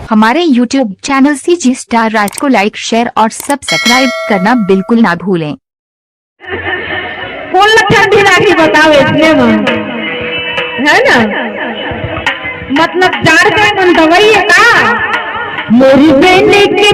हमारे YouTube channel CG star राज को like, share और सब्सक्राइब करना बिल्कुल ना भूलें। कौन ठंडी राखी बताओ इसमें है ना, मतलब जाड़ का मन दवाई है का मोरी बहन के